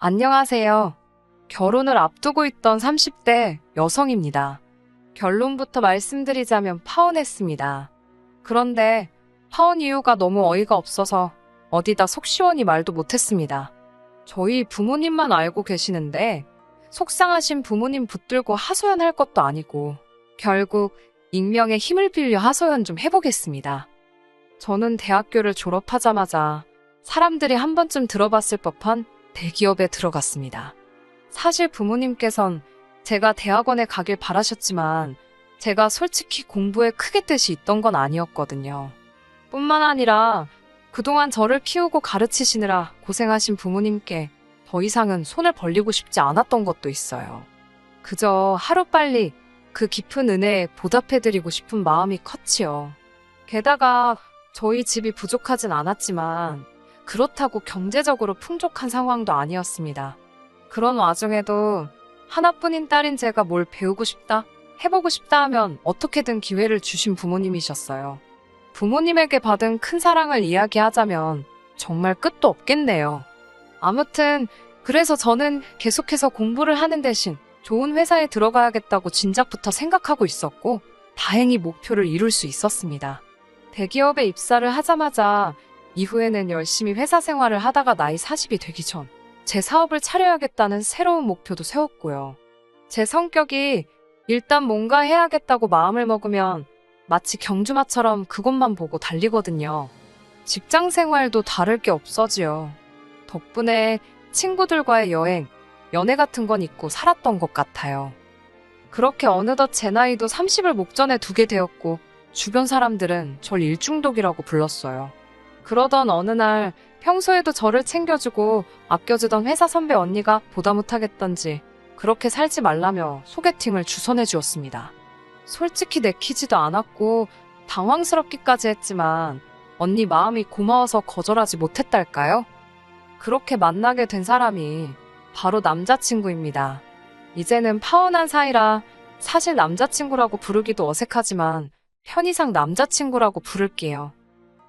안녕하세요. 결혼을 앞두고 있던 30대 여성입니다. 결론부터 말씀드리자면 파혼했습니다. 그런데 파혼 이유가 너무 어이가 없어서 어디다 속 시원히 말도 못했습니다. 저희 부모님만 알고 계시는데 속상하신 부모님 붙들고 하소연할 것도 아니고 결국 익명의 힘을 빌려 하소연 좀 해보겠습니다. 저는 대학교를 졸업하자마자 사람들이 한 번쯤 들어봤을 법한 대기업에 들어갔습니다. 사실 부모님께선 제가 대학원에 가길 바라셨지만 제가 솔직히 공부에 크게 뜻이 있던 건 아니었거든요. 뿐만 아니라 그동안 저를 키우고 가르치시느라 고생하신 부모님께 더 이상은 손을 벌리고 싶지 않았던 것도 있어요. 그저 하루빨리 그 깊은 은혜에 보답해드리고 싶은 마음이 컸지요. 게다가 저희 집이 부족하진 않았지만 그렇다고 경제적으로 풍족한 상황도 아니었습니다. 그런 와중에도 하나뿐인 딸인 제가 뭘 배우고 싶다, 해보고 싶다 하면 어떻게든 기회를 주신 부모님이셨어요. 부모님에게 받은 큰 사랑을 이야기하자면 정말 끝도 없겠네요. 아무튼 그래서 저는 계속해서 공부를 하는 대신 좋은 회사에 들어가야겠다고 진작부터 생각하고 있었고 다행히 목표를 이룰 수 있었습니다. 대기업에 입사를 하자마자 이후에는 열심히 회사 생활을 하다가 나이 40이 되기 전 제 사업을 차려야겠다는 새로운 목표도 세웠고요. 제 성격이 일단 뭔가 해야겠다고 마음을 먹으면 마치 경주마처럼 그것만 보고 달리거든요. 직장 생활도 다를 게 없어지요. 덕분에 친구들과의 여행, 연애 같은 건 잊고 살았던 것 같아요. 그렇게 어느덧 제 나이도 30을 목전에 두게 되었고 주변 사람들은 절 일중독이라고 불렀어요. 그러던 어느 날 평소에도 저를 챙겨주고 아껴주던 회사 선배 언니가 보다 못하겠던지 그렇게 살지 말라며 소개팅을 주선해 주었습니다. 솔직히 내키지도 않았고 당황스럽기까지 했지만 언니 마음이 고마워서 거절하지 못했달까요? 그렇게 만나게 된 사람이 바로 남자친구입니다. 이제는 파혼한 사이라 사실 남자친구라고 부르기도 어색하지만 편의상 남자친구라고 부를게요.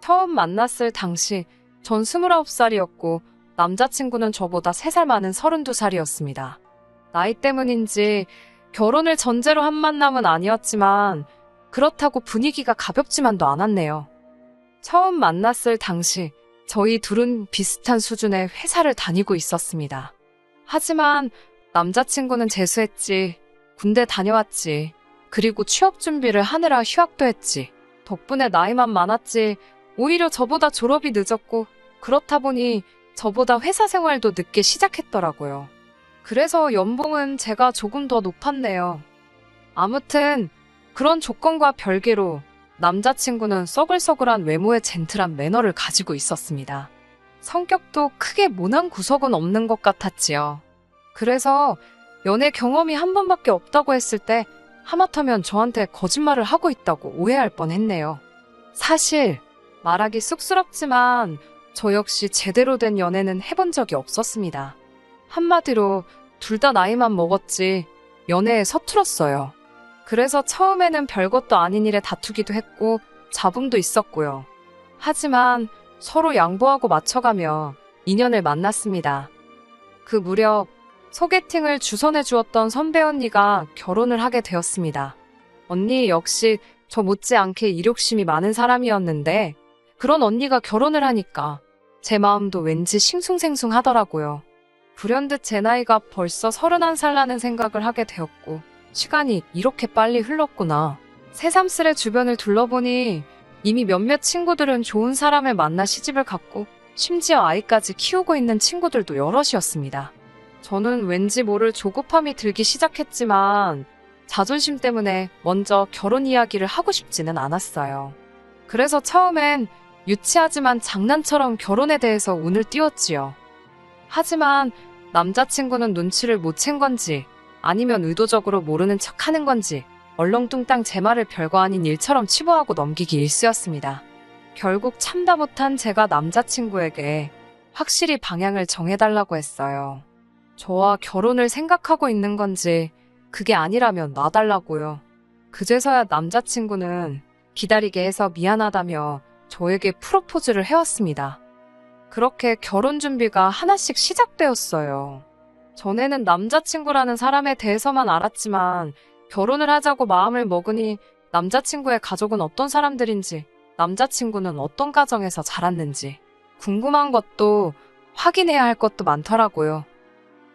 처음 만났을 당시 전 29살이었고 남자친구는 저보다 3살 많은 32살이었습니다. 나이 때문인지 결혼을 전제로 한 만남은 아니었지만 그렇다고 분위기가 가볍지만도 않았네요. 처음 만났을 당시 저희 둘은 비슷한 수준의 회사를 다니고 있었습니다. 하지만 남자친구는 재수했지, 군대 다녀왔지, 그리고 취업 준비를 하느라 휴학도 했지. 덕분에 나이만 많았지 오히려 저보다 졸업이 늦었고 그렇다 보니 저보다 회사 생활도 늦게 시작했더라고요. 그래서 연봉은 제가 조금 더 높았네요. 아무튼 그런 조건과 별개로 남자친구는 써글써글한 외모의 젠틀한 매너를 가지고 있었습니다. 성격도 크게 모난 구석은 없는 것 같았지요. 그래서 연애 경험이 한 번밖에 없다고 했을 때 하마터면 저한테 거짓말을 하고 있다고 오해할 뻔했네요. 사실 말하기 쑥스럽지만 저 역시 제대로 된 연애는 해본 적이 없었습니다. 한마디로 둘 다 나이만 먹었지 연애에 서툴었어요. 그래서 처음에는 별것도 아닌 일에 다투기도 했고 잡음도 있었고요. 하지만 서로 양보하고 맞춰가며 인연을 만났습니다. 그 무렵 소개팅을 주선해 주었던 선배 언니가 결혼을 하게 되었습니다. 언니 역시 저 못지않게 이력심이 많은 사람이었는데 그런 언니가 결혼을 하니까 제 마음도 왠지 싱숭생숭하더라고요. 불현듯 제 나이가 벌써 31살라는 생각을 하게 되었고 시간이 이렇게 빨리 흘렀구나. 새삼스레 주변을 둘러보니 이미 몇몇 친구들은 좋은 사람을 만나 시집을 갔고 심지어 아이까지 키우고 있는 친구들도 여럿이었습니다. 저는 왠지 모를 조급함이 들기 시작했지만 자존심 때문에 먼저 결혼 이야기를 하고 싶지는 않았어요. 그래서 처음엔 유치하지만 장난처럼 결혼에 대해서 운을 띄웠지요. 하지만 남자친구는 눈치를 못 챈 건지 아니면 의도적으로 모르는 척하는 건지 얼렁뚱땅 제 말을 별거 아닌 일처럼 치부하고 넘기기 일쑤였습니다. 결국 참다 못한 제가 남자친구에게 확실히 방향을 정해달라고 했어요. 저와 결혼을 생각하고 있는 건지 그게 아니라면 놔달라고요. 그제서야 남자친구는 기다리게 해서 미안하다며 저에게 프로포즈를 해왔습니다. 그렇게 결혼 준비가 하나씩 시작되었어요. 전에는 남자친구라는 사람에 대해서만 알았지만 결혼을 하자고 마음을 먹으니 남자친구의 가족은 어떤 사람들인지, 남자친구는 어떤 가정에서 자랐는지 궁금한 것도 확인해야 할 것도 많더라고요.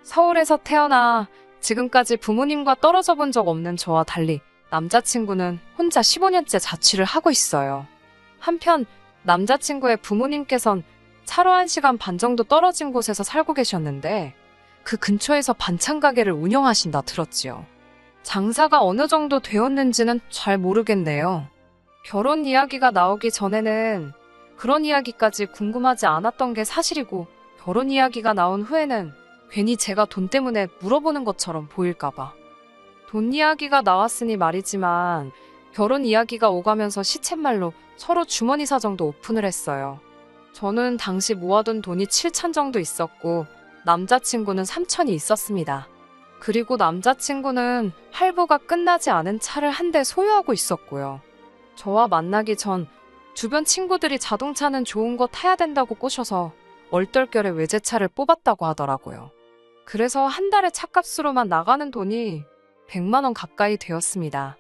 서울에서 태어나 지금까지 부모님과 떨어져 본 적 없는 저와 달리 남자친구는 혼자 15년째 자취를 하고 있어요. 한편 남자친구의 부모님께선 차로 1시간 반 정도 떨어진 곳에서 살고 계셨는데 그 근처에서 반찬 가게를 운영하신다 들었지요. 장사가 어느 정도 되었는지는 잘 모르겠네요. 결혼 이야기가 나오기 전에는 그런 이야기까지 궁금하지 않았던 게 사실이고, 결혼 이야기가 나온 후에는 괜히 제가 돈 때문에 물어보는 것처럼 보일까봐. 돈 이야기가 나왔으니 말이지만 결혼 이야기가 오가면서 시쳇말로 서로 주머니 사정도 오픈을 했어요. 저는 당시 모아둔 돈이 7천 정도 있었고 남자친구는 3천이 있었습니다. 그리고 남자친구는 할부가 끝나지 않은 차를 한 대 소유하고 있었고요. 저와 만나기 전 주변 친구들이 자동차는 좋은 거 타야 된다고 꼬셔서 얼떨결에 외제차를 뽑았다고 하더라고요. 그래서 한 달에 차값으로만 나가는 돈이 100만 원 가까이 되었습니다.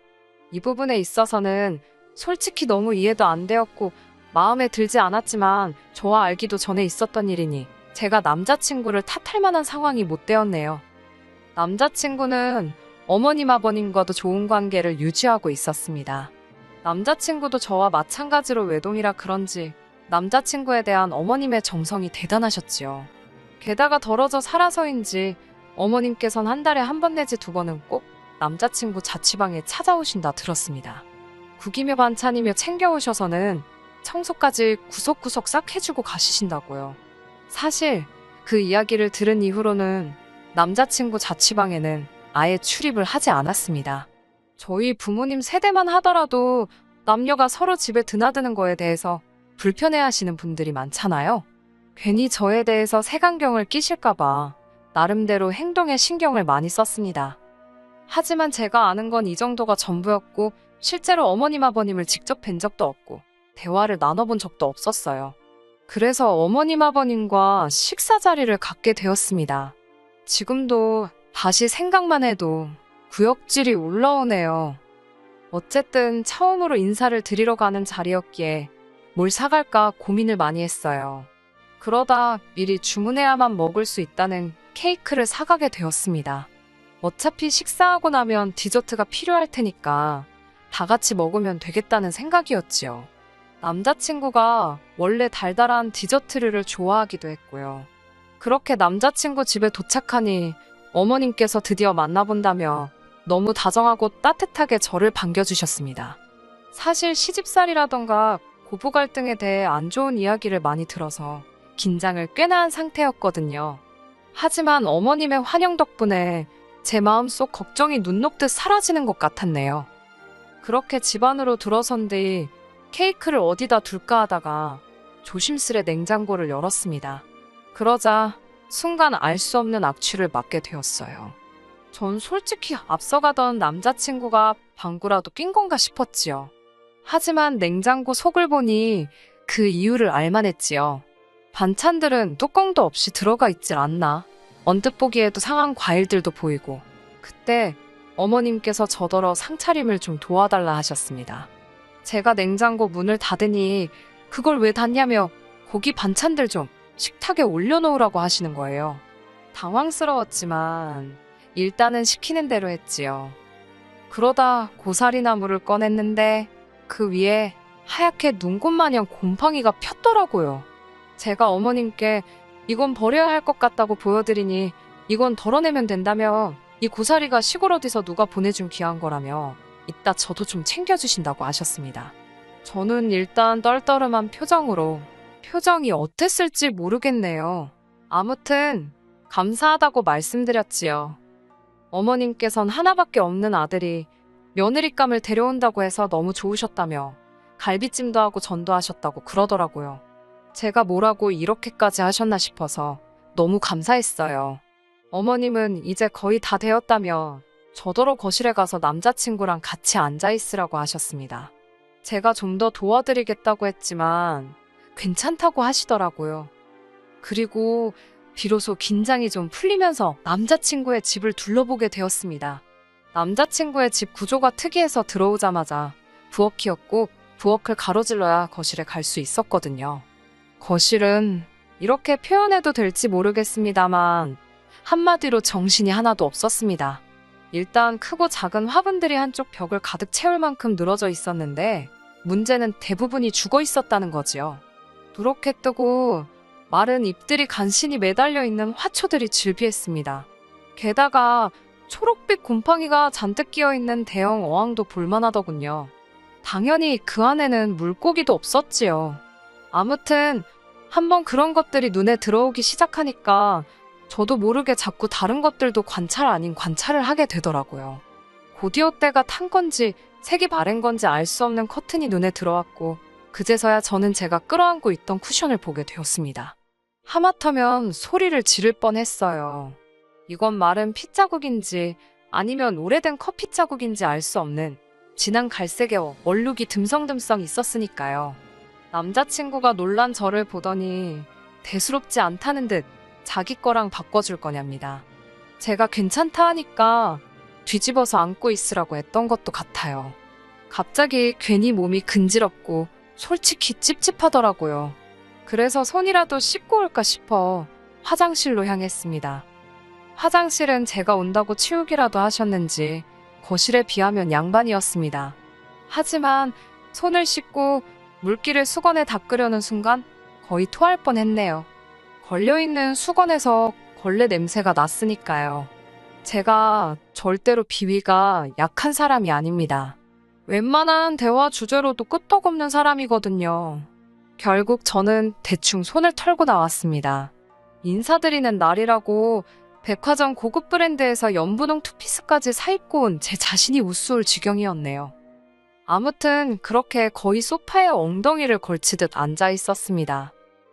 이 부분에 있어서는 솔직히 너무 이해도 안 되었고 마음에 들지 않았지만 저와 알기도 전에 있었던 일이니 제가 남자친구를 탓할 만한 상황이 못 되었네요. 남자친구는 어머님 아버님과도 좋은 관계를 유지하고 있었습니다. 남자친구도 저와 마찬가지로 외동이라 그런지 남자친구에 대한 어머님의 정성이 대단하셨지요. 게다가 덜어져 살아서인지 어머님께선 한 달에 한 번 내지 2번은 꼭 남자친구 자취방에 찾아오신다 들었습니다. 국이며 반찬이며 챙겨오셔서는 청소까지 구석구석 싹 해주고 가시신다고요. 사실 그 이야기를 들은 이후로는 남자친구 자취방에는 아예 출입을 하지 않았습니다. 저희 부모님 세대만 하더라도 남녀가 서로 집에 드나드는 거에 대해서 불편해하시는 분들이 많잖아요. 괜히 저에 대해서 색안경을 끼실까봐 나름대로 행동에 신경을 많이 썼습니다. 하지만 제가 아는 건 이 정도가 전부였고 실제로 어머님 아버님을 직접 뵌 적도 없고 대화를 나눠본 적도 없었어요. 그래서 어머님 아버님과 식사 자리를 갖게 되었습니다. 지금도 다시 생각만 해도 구역질이 올라오네요. 어쨌든 처음으로 인사를 드리러 가는 자리였기에 뭘 사갈까 고민을 많이 했어요. 그러다 미리 주문해야만 먹을 수 있다는 케이크를 사가게 되었습니다. 어차피 식사하고 나면 디저트가 필요할 테니까 다 같이 먹으면 되겠다는 생각이었지요. 남자친구가 원래 달달한 디저트류를 좋아하기도 했고요. 그렇게 남자친구 집에 도착하니 어머님께서 드디어 만나본다며 너무 다정하고 따뜻하게 저를 반겨주셨습니다. 사실 시집살이라던가 고부 갈등에 대해 안 좋은 이야기를 많이 들어서 긴장을 꽤나 한 상태였거든요. 하지만 어머님의 환영 덕분에 제 마음속 걱정이 눈 녹듯 사라지는 것 같았네요. 그렇게 집 안으로 들어선 뒤 케이크를 어디다 둘까 하다가 조심스레 냉장고를 열었습니다. 그러자 순간 알 수 없는 악취를 맡게 되었어요. 전 솔직히 앞서가던 남자친구가 방구라도 낀 건가 싶었지요. 하지만 냉장고 속을 보니 그 이유를 알만했지요. 반찬들은 뚜껑도 없이 들어가 있질 않나. 언뜻 보기에도 상한 과일들도 보이고. 그때 어머님께서 저더러 상차림을 좀 도와달라 하셨습니다. 제가 냉장고 문을 닫으니 그걸 왜 닫냐며 고기 반찬들 좀 식탁에 올려놓으라고 하시는 거예요. 당황스러웠지만 일단은 시키는 대로 했지요. 그러다 고사리나물을 꺼냈는데 그 위에 하얗게 눈꽃마냥 곰팡이가 폈더라고요. 제가 어머님께 이건 버려야 할 것 같다고 보여드리니 이건 덜어내면 된다며 이 고사리가 시골 어디서 누가 보내준 귀한 거라며 이따 저도 좀 챙겨주신다고 하셨습니다. 저는 일단 떨떠름한 표정으로 표정이 어땠을지 모르겠네요. 아무튼 감사하다고 말씀드렸지요. 어머님께선 하나밖에 없는 아들이 며느리감을 데려온다고 해서 너무 좋으셨다며 갈비찜도 하고 전도 하셨다고 그러더라고요. 제가 뭐라고 이렇게까지 하셨나 싶어서 너무 감사했어요. 어머님은 이제 거의 다 되었다며 저더러 거실에 가서 남자친구랑 같이 앉아있으라고 하셨습니다. 제가 좀 더 도와드리겠다고 했지만 괜찮다고 하시더라고요. 그리고 비로소 긴장이 좀 풀리면서 남자친구의 집을 둘러보게 되었습니다. 남자친구의 집 구조가 특이해서 들어오자마자 부엌이었고 부엌을 가로질러야 거실에 갈 수 있었거든요. 거실은 이렇게 표현해도 될지 모르겠습니다만 한마디로 정신이 하나도 없었습니다. 일단 크고 작은 화분들이 한쪽 벽을 가득 채울 만큼 늘어져 있었는데 문제는 대부분이 죽어 있었다는 거지요. 누렇게 뜨고 마른 잎들이 간신히 매달려 있는 화초들이 즐비했습니다. 게다가 초록빛 곰팡이가 잔뜩 끼어있는 대형 어항도 볼만하더군요. 당연히 그 안에는 물고기도 없었지요. 아무튼 한번 그런 것들이 눈에 들어오기 시작하니까 저도 모르게 자꾸 다른 것들도 관찰 아닌 관찰을 하게 되더라고요. 곧이어 때가 탄 건지 색이 바랜 건지 알 수 없는 커튼이 눈에 들어왔고 그제서야 저는 제가 끌어안고 있던 쿠션을 보게 되었습니다. 하마터면 소리를 지를 뻔했어요. 이건 마른 핏자국인지 아니면 오래된 커피 자국인지 알 수 없는 진한 갈색의 얼룩이 듬성듬성 있었으니까요. 남자친구가 놀란 저를 보더니 대수롭지 않다는 듯 자기 거랑 바꿔줄 거냐입니다. 제가 괜찮다 하니까 뒤집어서 안고 있으라고 했던 것도 같아요. 갑자기 괜히 몸이 근지럽고 솔직히 찝찝하더라고요. 그래서 손이라도 씻고 올까 싶어 화장실로 향했습니다. 화장실은 제가 온다고 치우기라도 하셨는지 거실에 비하면 양반이었습니다. 하지만 손을 씻고 물기를 수건에 닦으려는 순간 거의 토할 뻔했네요. 걸려있는 수건에서 걸레 냄새가 났으니까요. 제가 절대로 비위가 약한 사람이 아닙니다. 웬만한 대화 주제로도 끄떡없는 사람이거든요. 결국 저는 대충 손을 털고 나왔습니다. 인사드리는 날이라고 백화점 고급 브랜드에서 연분홍 투피스까지 사입고 온 제 자신이 우스울 지경이었네요. 아무튼 그렇게 거의 소파에 엉덩이를 걸치듯 앉아 있었습니다.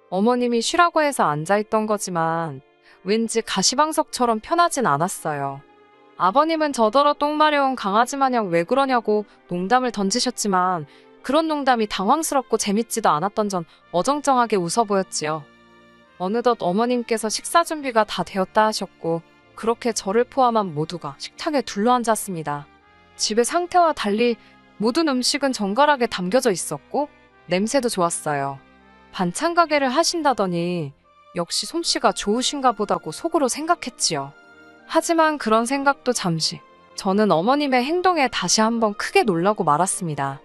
어머님이 쉬라고 해서 앉아있던 거지만 왠지 가시방석처럼 편하진 않았어요. 아버님은 저더러 똥 마려운 강아지 마냥 왜 그러냐고 농담을 던지셨지만 그런 농담이 당황스럽고 재밌지도 않았던 전 어정쩡하게 웃어 보였지요. 어느덧 어머님께서 식사 준비가 다 되었다 하셨고 그렇게 저를 포함한 모두가 식탁에 둘러앉았습니다. 집의 상태와 달리 모든 음식은 정갈하게 담겨져 있었고 냄새도 좋았어요. 반찬 가게를 하신다더니 역시 솜씨가 좋으신가 보다고 속으로 생각했지요. 하지만 그런 생각도 잠시 저는 어머님의 행동에 다시 한번 크게 놀라고 말았습니다.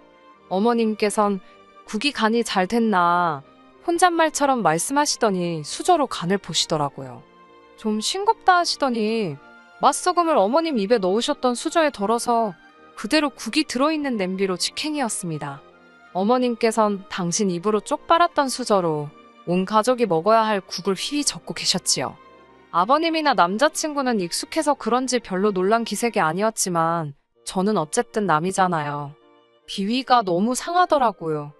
어머님께선 국이 간이 잘 됐나 혼잣말처럼 말씀하시더니 수저로 간을 보시더라고요. 좀 싱겁다 하시더니 맛소금을 어머님 입에 넣으셨던 수저에 덜어서 그대로 국이 들어있는 냄비로 직행이었습니다. 어머님께선 당신 입으로 쪽 빨았던 수저로 온 가족이 먹어야 할 국을 휘휘 젓고 계셨지요. 아버님이나 남자친구는 익숙해서 그런지 별로 놀란 기색이 아니었지만 저는 어쨌든 남이잖아요. 비위가 너무 상하더라고요.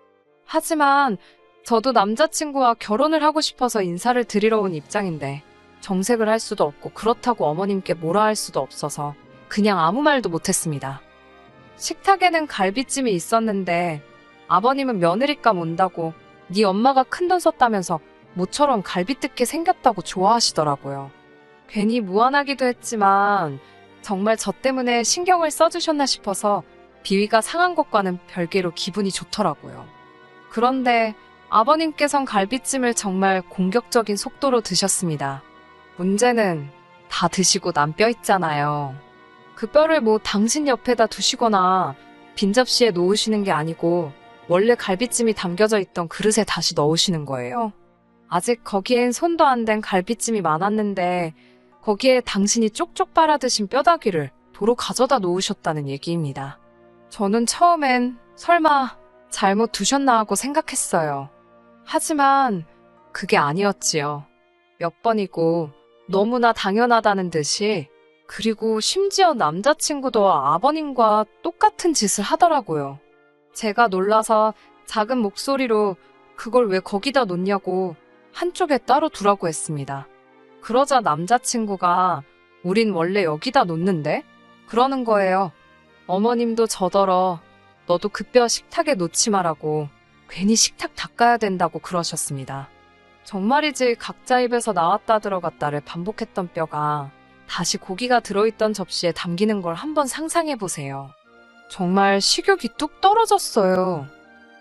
하지만 저도 남자친구와 결혼을 하고 싶어서 인사를 드리러 온 입장인데 정색을 할 수도 없고 그렇다고 어머님께 뭐라 할 수도 없어서 그냥 아무 말도 못했습니다. 식탁에는 갈비찜이 있었는데 아버님은 며느리감 온다고 네 엄마가 큰돈 썼다면서 모처럼 갈비 뜯게 생겼다고 좋아하시더라고요. 괜히 무안하기도 했지만 정말 저 때문에 신경을 써주셨나 싶어서 비위가 상한 것과는 별개로 기분이 좋더라고요. 그런데 아버님께선 갈비찜을 정말 공격적인 속도로 드셨습니다. 문제는 다 드시고 남 뼈 있잖아요. 그 뼈를 뭐 당신 옆에다 두시거나 빈 접시에 놓으시는 게 아니고 원래 갈비찜이 담겨져 있던 그릇에 다시 넣으시는 거예요. 아직 거기엔 손도 안 댄 갈비찜이 많았는데 거기에 당신이 쪽쪽 빨아 드신 뼈다귀를 도로 가져다 놓으셨다는 얘기입니다. 저는 처음엔 설마 잘못 두셨나 하고 생각했어요. 하지만 그게 아니었지요. 몇 번이고 너무나 당연하다는 듯이 그리고 심지어 남자친구도 아버님과 똑같은 짓을 하더라고요. 제가 놀라서 작은 목소리로 그걸 왜 거기다 놓냐고 한쪽에 따로 두라고 했습니다. 그러자 남자친구가 우린 원래 여기다 놓는데? 그러는 거예요. 어머님도 저더러 너도 그 뼈 식탁에 놓지 말라고 괜히 식탁 닦아야 된다고 그러셨습니다. 정말이지 각자 입에서 나왔다 들어갔다를 반복했던 뼈가 다시 고기가 들어있던 접시에 담기는 걸 한번 상상해 보세요. 정말 식욕이 뚝 떨어졌어요.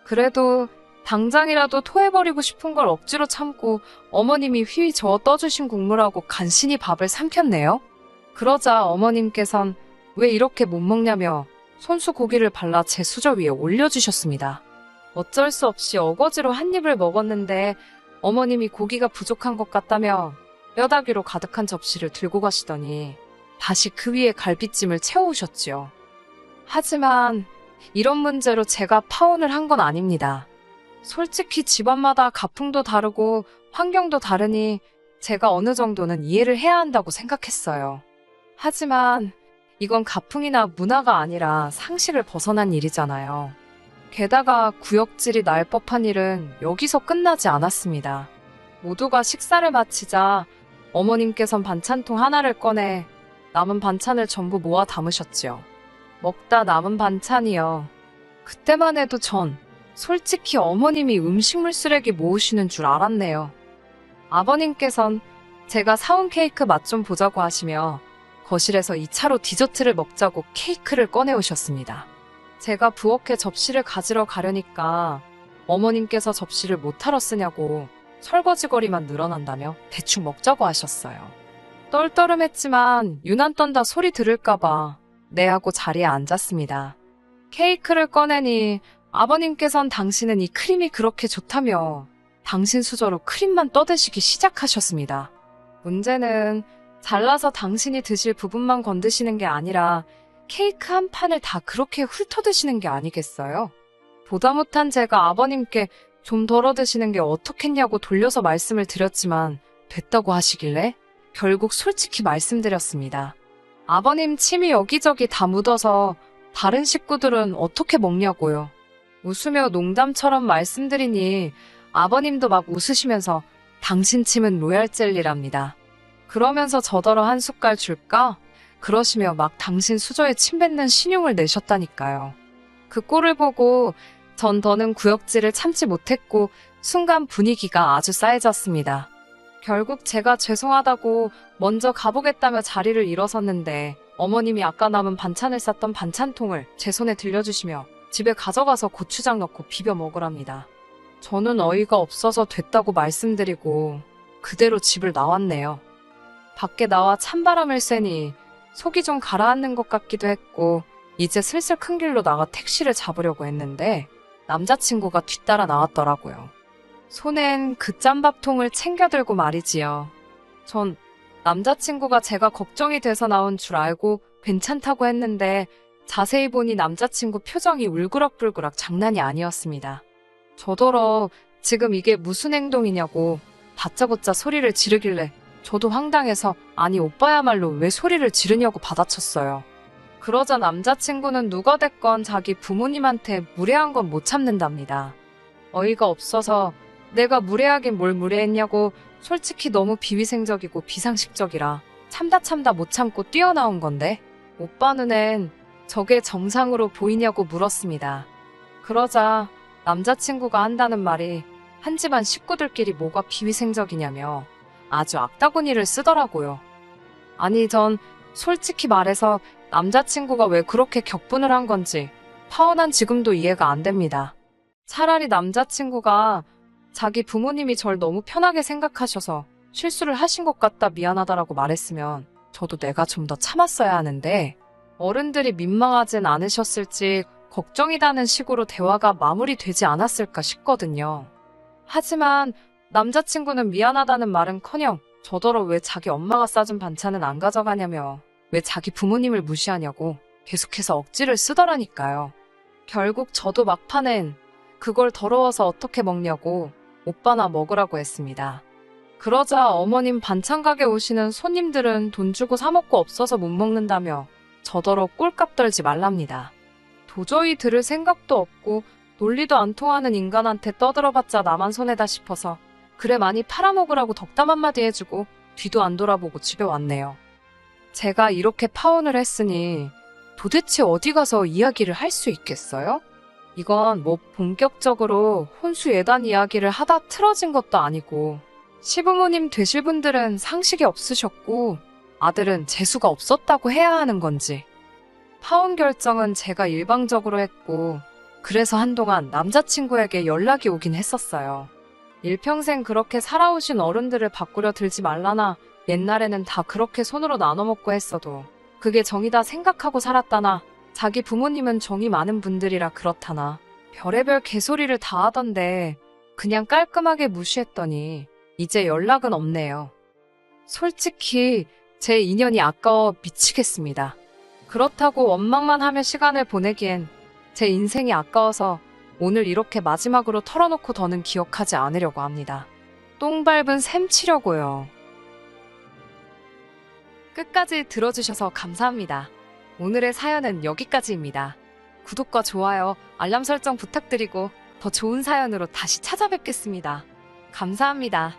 그래도 당장이라도 토해버리고 싶은 걸 억지로 참고 어머님이 휘휘 저어 떠주신 국물하고 간신히 밥을 삼켰네요. 그러자 어머님께선 왜 이렇게 못 먹냐며 손수 고기를 발라 제 수저 위에 올려주셨습니다. 어쩔 수 없이 어거지로 한 입을 먹었는데 어머님이 고기가 부족한 것 같다며 뼈다귀로 가득한 접시를 들고 가시더니 다시 그 위에 갈비찜을 채워오셨지요. 하지만 이런 문제로 제가 파혼을 한 건 아닙니다. 솔직히 집안마다 가풍도 다르고 환경도 다르니 제가 어느 정도는 이해를 해야 한다고 생각했어요. 하지만 이건 가풍이나 문화가 아니라 상식을 벗어난 일이잖아요. 게다가 구역질이 날 법한 일은 여기서 끝나지 않았습니다. 모두가 식사를 마치자 어머님께선 반찬통 하나를 꺼내 남은 반찬을 전부 모아 담으셨지요. 먹다 남은 반찬이요. 그때만 해도 전 솔직히 어머님이 음식물 쓰레기 모으시는 줄 알았네요. 아버님께선 제가 사온 케이크 맛 좀 보자고 하시며 거실에서 2차로 디저트를 먹자고 케이크를 꺼내오셨습니다. 제가 부엌에 접시를 가지러 가려니까 어머님께서 접시를 못하러 쓰냐고 설거지거리만 늘어난다며 대충 먹자고 하셨어요. 떨떠름했지만 유난 떤다 소리 들을까봐 네 하고 자리에 앉았습니다. 케이크를 꺼내니 아버님께선 당신은 이 크림이 그렇게 좋다며 당신 수저로 크림만 떠드시기 시작하셨습니다. 문제는 잘라서 당신이 드실 부분만 건드시는 게 아니라 케이크 한 판을 다 그렇게 훑어드시는 게 아니겠어요? 보다 못한 제가 아버님께 좀 덜어 드시는 게 어떻겠냐고 돌려서 말씀을 드렸지만 됐다고 하시길래 결국 솔직히 말씀드렸습니다. 아버님 침이 여기저기 다 묻어서 다른 식구들은 어떻게 먹냐고요. 웃으며 농담처럼 말씀드리니 아버님도 막 웃으시면서 당신 침은 로얄 젤리랍니다. 그러면서 저더러 한 숟갈 줄까? 그러시며 막 당신 수저에 침 뱉는 신용을 내셨다니까요. 그 꼴을 보고 전 더는 구역질을 참지 못했고 순간 분위기가 아주 싸해졌습니다. 결국 제가 죄송하다고 먼저 가보겠다며 자리를 일어섰는데 어머님이 아까 남은 반찬을 쌌던 반찬통을 제 손에 들려주시며 집에 가져가서 고추장 넣고 비벼 먹으랍니다. 저는 어이가 없어서 됐다고 말씀드리고 그대로 집을 나왔네요. 밖에 나와 찬바람을 쐬니 속이 좀 가라앉는 것 같기도 했고 이제 슬슬 큰 길로 나가 택시를 잡으려고 했는데 남자친구가 뒤따라 나왔더라고요. 손엔 그 짬밥통을 챙겨 들고 말이지요. 전 남자친구가 제가 걱정이 돼서 나온 줄 알고 괜찮다고 했는데 자세히 보니 남자친구 표정이 울그락불그락 장난이 아니었습니다. 저더러 지금 이게 무슨 행동이냐고 다짜고짜 소리를 지르길래 저도 황당해서 아니 오빠야말로 왜 소리를 지르냐고 받아쳤어요. 그러자 남자친구는 누가 됐건 자기 부모님한테 무례한 건 못 참는답니다. 어이가 없어서 내가 무례하긴 뭘 무례했냐고 솔직히 너무 비위생적이고 비상식적이라 참다 못 참고 뛰어나온 건데 오빠 눈엔 저게 정상으로 보이냐고 물었습니다. 그러자 남자친구가 한다는 말이 한 집안 식구들끼리 뭐가 비위생적이냐며 아주 악다구니를 쓰더라고요. 아니 전 솔직히 말해서 남자친구가 왜 그렇게 격분을 한 건지 파혼한 지금도 이해가 안 됩니다. 차라리 남자친구가 자기 부모님이 절 너무 편하게 생각하셔서 실수를 하신 것 같다 미안하다라고 말했으면 저도 내가 좀 더 참았어야 하는데 어른들이 민망하진 않으셨을지 걱정이라는 식으로 대화가 마무리되지 않았을까 싶거든요. 하지만 남자친구는 미안하다는 말은커녕 저더러 왜 자기 엄마가 싸준 반찬은 안 가져가냐며 왜 자기 부모님을 무시하냐고 계속해서 억지를 쓰더라니까요. 결국 저도 막판엔 그걸 더러워서 어떻게 먹냐고 오빠나 먹으라고 했습니다. 그러자 어머님 반찬 가게 오시는 손님들은 돈 주고 사 먹고 없어서 못 먹는다며 저더러 꼴값 떨지 말랍니다. 도저히 들을 생각도 없고 논리도 안 통하는 인간한테 떠들어봤자 나만 손해다 싶어서 그래 많이 팔아먹으라고 덕담 한마디 해주고 뒤도 안 돌아보고 집에 왔네요. 제가 이렇게 파혼을 했으니 도대체 어디 가서 이야기를 할 수 있겠어요? 이건 뭐 본격적으로 혼수 예단 이야기를 하다 틀어진 것도 아니고 시부모님 되실 분들은 상식이 없으셨고 아들은 재수가 없었다고 해야 하는 건지. 파혼 결정은 제가 일방적으로 했고 그래서 한동안 남자친구에게 연락이 오긴 했었어요. 일평생 그렇게 살아오신 어른들을 바꾸려 들지 말라나, 옛날에는 다 그렇게 손으로 나눠 먹고 했어도 그게 정이다 생각하고 살았다나, 자기 부모님은 정이 많은 분들이라 그렇다나 별의별 개소리를 다 하던데 그냥 깔끔하게 무시했더니 이제 연락은 없네요. 솔직히 제 인연이 아까워 미치겠습니다. 그렇다고 원망만 하며 시간을 보내기엔 제 인생이 아까워서 오늘 이렇게 마지막으로 털어놓고 더는 기억하지 않으려고 합니다. 똥 밟은 셈 치려고요. 끝까지 들어주셔서 감사합니다. 오늘의 사연은 여기까지입니다. 구독과 좋아요, 알람 설정 부탁드리고 더 좋은 사연으로 다시 찾아뵙겠습니다. 감사합니다.